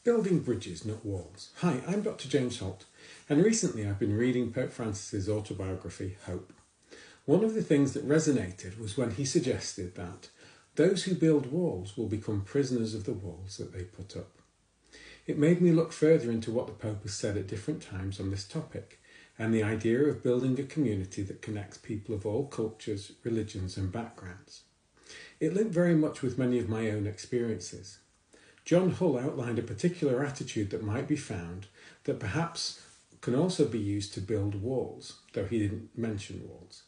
Building bridges, not walls. Hi, I'm Dr. James Holt, and recently I've been reading Pope Francis's autobiography, Hope. One of the things that resonated was when he suggested that those who build walls will become prisoners of the walls that they put up. It made me look further into what the Pope has said at different times on this topic, and the idea of building a community that connects people of all cultures, religions and backgrounds. It linked very much with many of my own experiences. John Hull outlined a particular attitude that might be found that perhaps can also be used to build walls, though he didn't mention walls.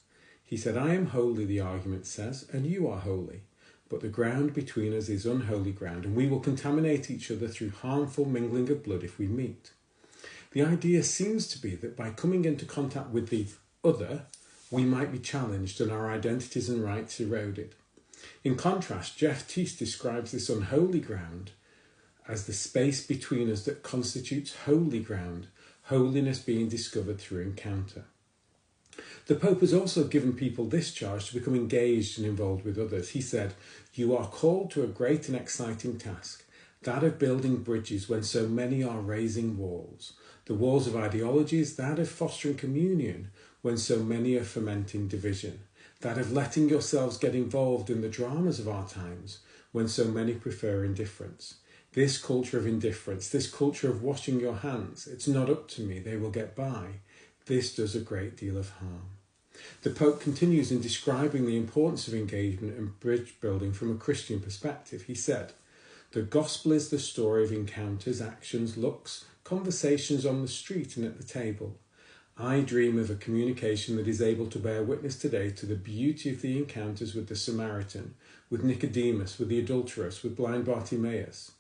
He said, "I am holy," the argument says, "and you are holy, but the ground between us is unholy ground, and we will contaminate each other through harmful mingling of blood if we meet." The idea seems to be that by coming into contact with the other, we might be challenged and our identities and rights eroded. In contrast, Jeff Teese describes this unholy ground as the space between us that constitutes holy ground, holiness being discovered through encounter. The Pope has also given people this charge to become engaged and involved with others. He said, "You are called to a great and exciting task, that of building bridges when so many are raising walls. The walls of ideologies, that of fostering communion when so many are fomenting division, that of letting yourselves get involved in the dramas of our times when so many prefer indifference. This culture of indifference, this culture of washing your hands, it's not up to me, they will get by. This does a great deal of harm." The Pope continues in describing the importance of engagement and bridge building from a Christian perspective. He said, "The gospel is the story of encounters, actions, looks, conversations on the street and at the table. I dream of a communication that is able to bear witness today to the beauty of the encounters with the Samaritan, with Nicodemus, with the adulteress, with blind Bartimaeus.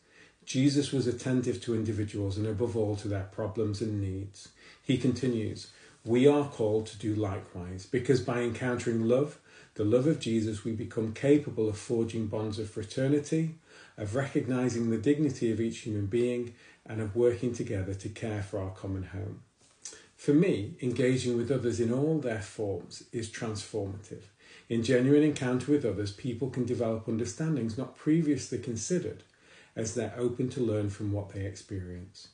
Jesus was attentive to individuals and above all to their problems and needs." He continues, "We are called to do likewise, because by encountering love, the love of Jesus, we become capable of forging bonds of fraternity, of recognizing the dignity of each human being, and of working together to care for our common home." For me, engaging with others in all their forms is transformative. In genuine encounter with others, people can develop understandings not previously considered, as they're open to learn from what they experience.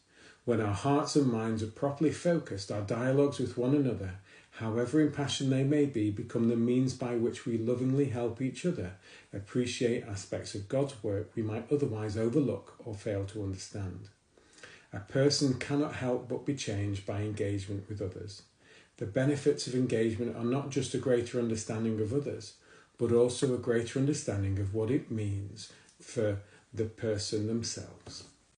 When our hearts and minds are properly focused, our dialogues with one another, however impassioned they may be, become the means by which we lovingly help each other appreciate aspects of God's work we might otherwise overlook or fail to understand. A person cannot help but be changed by engagement with others. The benefits of engagement are not just a greater understanding of others, but also a greater understanding of what it means for the person themselves.